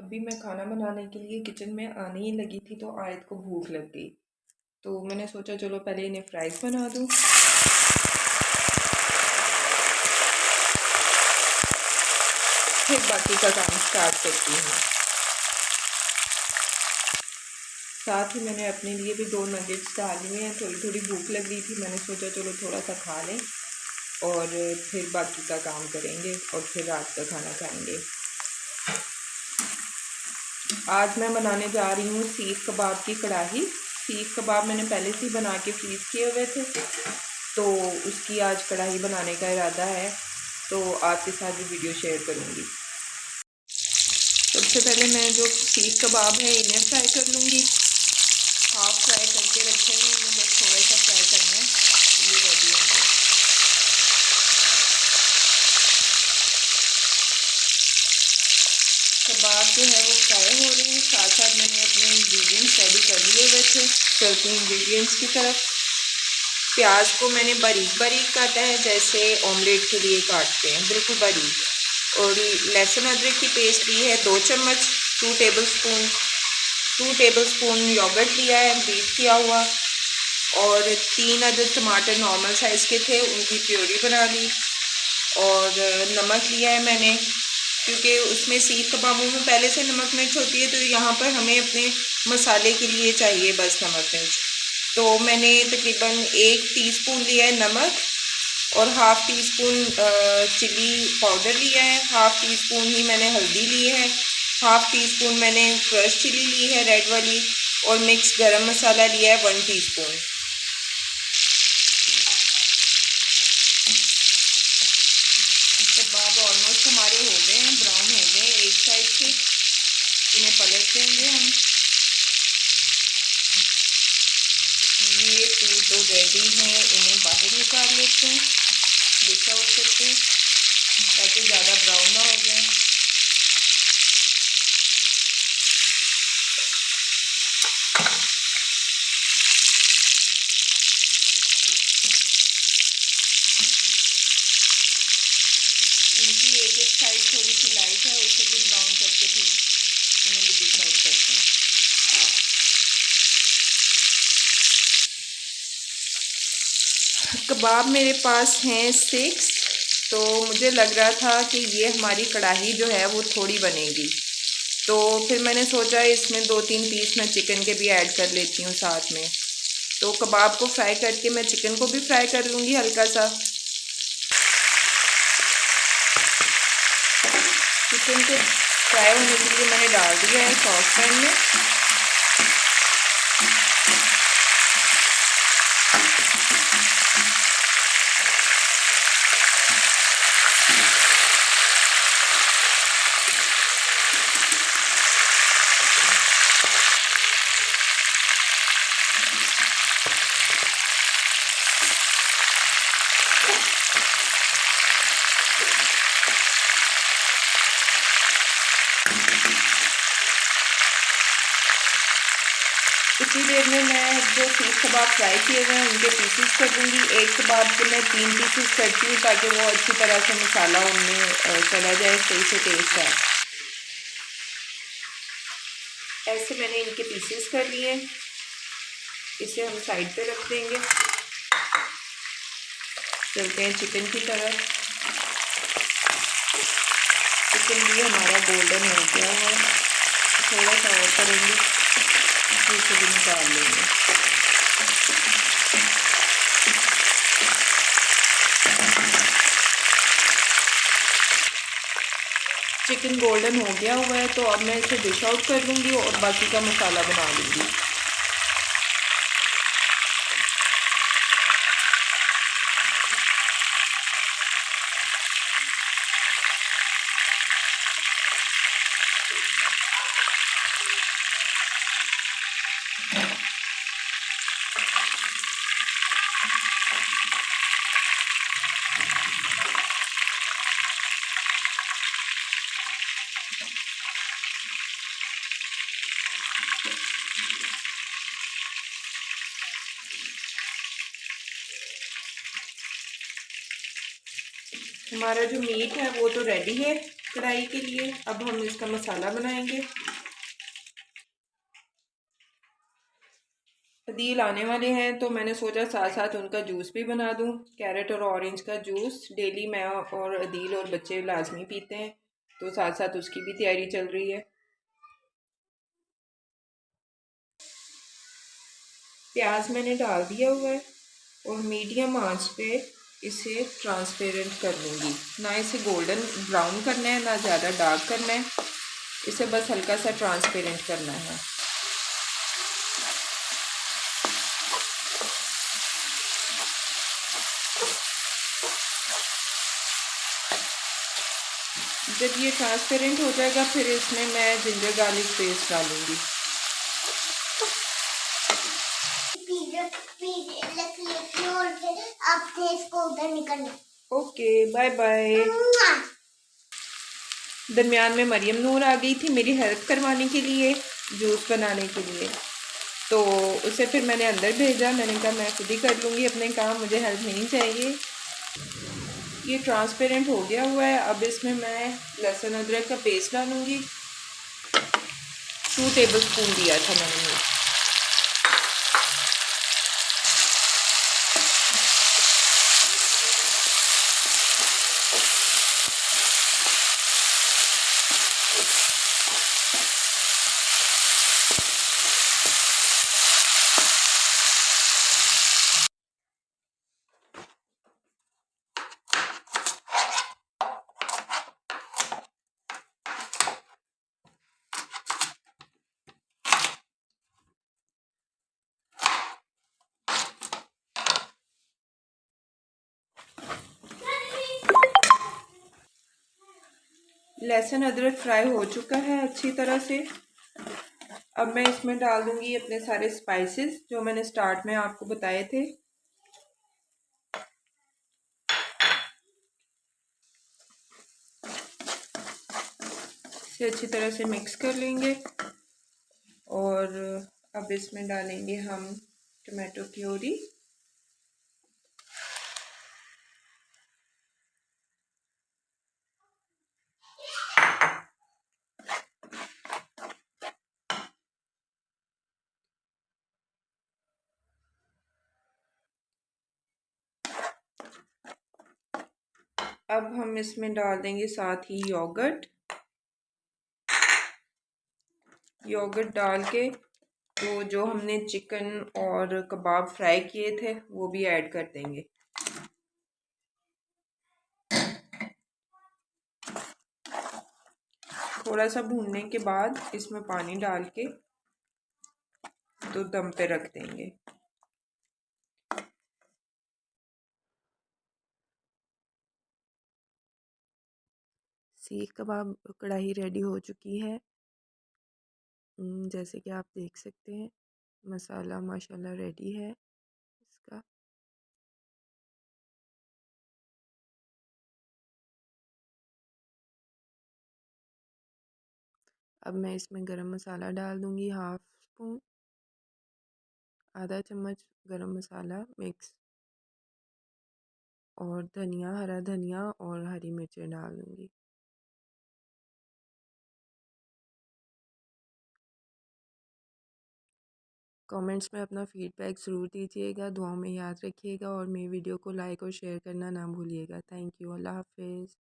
अभी मैं खाना बनाने के लिए किचन में आने ही लगी थी तो आयत को भूख लग गई। तो मैंने सोचा चलो पहले इन्हें फ्राइज़ बना दूँ, फिर बाकी का काम स्टार्ट करती हूँ। साथ ही मैंने अपने लिए भी 2 नगेट्स डाल लिए हैं। थोड़ी थोड़ी भूख लग रही थी, मैंने सोचा चलो थोड़ा सा खा लें और फिर बाकी का काम करेंगे और फिर रात का खाना खाएंगे। आज मैं बनाने जा रही हूँ सीख कबाब की कढ़ाई। सीख कबाब मैंने पहले से ही बना के फ्रीज़ किए हुए थे, तो उसकी आज कढ़ाई बनाने का इरादा है, तो आपके साथ भी वीडियो शेयर करूँगी। सबसे पहले मैं जो सीख कबाब है इन्हें फ्राई कर लूँगी। हाफ फ्राई करके रखे हैं, इन्हें बस थोड़ा सा फ्राई करना है, ये रेडी होंगे। कबाब जो है वो फ्राई हो रहे हैं, साथ साथ मैंने अपने इंग्रेडिएंट्स रेडी कर लिए हुए थे। चलते हैं इंग्रेडिएंट्स की तरफ। प्याज को मैंने बारीक बारीक काटा है, जैसे ऑमलेट के लिए काटते हैं, बिल्कुल बारीक। और लहसुन अदरक की पेस्ट ली है 2 चम्मच, 2 टेबल स्पून योगर्ट लिया है बीट किया हुआ, और 3 अदद टमाटर नॉर्मल साइज़ के थे, उनकी प्योरी बना ली। और नमक लिया है मैंने, क्योंकि उसमें सीख कबाबों में पहले से नमक मिर्च होती है, तो यहाँ पर हमें अपने मसाले के लिए चाहिए बस नमक मिर्च। तो मैंने तकरीबन 1 टीस्पून लिया है नमक, और half teaspoon chilli powder लिया है, हाफ़ टी स्पून ही मैंने हल्दी ली है, हाफ़ टी स्पून मैंने क्रश चिली ली है रेड वाली, और मिक्स गरम मसाला लिया है 1 टीस्पून। कबाब ऑलमोस्ट हमारे हो गए हैं, ब्राउन हो गए हैं एक साइड से। इन्हें पलट देंगे हम। ये 2 तो रेडी हैं, इन्हें बाहर निकाल लेते हैं, डिश आउट करते हैं ताकि ज़्यादा ब्राउन ना हो जाए। इनकी एक साइड थोड़ी सी लाइट है, उसे भी ब्राउन करके फिर इन्हें भी डिश आउट करते हैं। कबाब मेरे पास हैं 6, तो मुझे लग रहा था कि ये हमारी कढ़ाई जो है वो थोड़ी बनेगी, तो फिर मैंने सोचा इसमें 2-3 पीस मैं चिकन के भी ऐड कर लेती हूँ साथ में। तो कबाब को फ्राई करके मैं चिकन को भी फ्राई कर लूँगी हल्का सा। चिकन को फ्राई होने के लिए मैंने डाल दिया है सॉस पैन में। इतनी देर में मैं जो सीख कबाब फ्राई किए हुए हैं उनके पीसेस कर दूँगी। एक कबाब के मैं 3 पीसेस करती हूँ ताकि वो अच्छी तरह से मसाला उनमें चला जाए, सही से टेस्ट आए। ऐसे मैंने इनके पीसेस कर लिए, इसे हम साइड पे रख देंगे। चलते हैं चिकन की तरफ। चिकन भी हमारा गोल्डन हो गया है, थोड़ा सा और करेंगे, इसे भी निकाल लेंगे। चिकन गोल्डन हो गया हुआ है, तो अब मैं इसे डिश आउट कर लूँगी और बाकी का मसाला बना लूँगी। हमारा जो मीट है वो तो रेडी है, कढ़ाई के लिए। अब हम इसका मसाला बनाएंगे। अदील आने वाले हैं तो मैंने सोचा साथ साथ उनका जूस भी बना दूं। कैरेट और ऑरेंज का जूस डेली मैं और अदील और बच्चे लाजमी पीते हैं, तो साथ साथ उसकी भी तैयारी चल रही है। प्याज मैंने डाल दिया हुआ है और मीडियम आंच पे इसे ट्रांसपेरेंट कर लूँगी। ना इसे गोल्डन ब्राउन करना है ना ज़्यादा डार्क करना है, इसे बस हल्का सा ट्रांसपेरेंट करना है। जब ये ट्रांसपेरेंट हो जाएगा फिर इसमें मैं जिंजर गार्लिक पेस्ट डालूँगी। Okay, bye bye. दरमियान में मरियम नूर आ गई थी मेरी हेल्प करवाने के लिए, जूस बनाने के लिए, तो उसे फिर मैंने अंदर भेजा। मैंने कहा मैं खुद ही कर लूँगी अपने काम, मुझे हेल्प नहीं चाहिए। ये ट्रांसपेरेंट हो गया हुआ है। अब इसमें मैं लहसुन अदरक का पेस्ट डालूँगी। 2 टेबलस्पून दिया था मैंने। लहसुन अदरक फ्राई हो चुका है अच्छी तरह से। अब मैं इसमें डाल दूंगी अपने सारे स्पाइसेस जो मैंने स्टार्ट में आपको बताए थे। इसे अच्छी तरह से मिक्स कर लेंगे और अब इसमें डालेंगे हम टमाटो प्यूरी। अब हम इसमें डाल देंगे साथ ही योगर्ट। योगर्ट डाल के तो जो हमने चिकन और कबाब फ्राई किए थे वो भी ऐड कर देंगे। थोड़ा सा भूनने के बाद इसमें पानी डाल के तो दम पे रख देंगे। सीख कबाब कढ़ाई रेडी हो चुकी है। जैसे कि आप देख सकते हैं मसाला माशाल्लाह रेडी है इसका। अब मैं इसमें गरम मसाला डाल दूंगी, हाफ स्पून, आधा चम्मच गरम मसाला मिक्स, और धनिया, हरा धनिया और हरी मिर्चें डाल दूंगी। कमेंट्स में अपना फीडबैक ज़रूर दीजिएगा, दुआओं में याद रखिएगा और मेरी वीडियो को लाइक और शेयर करना ना भूलिएगा। Thank you. अल्लाह हाफिज़।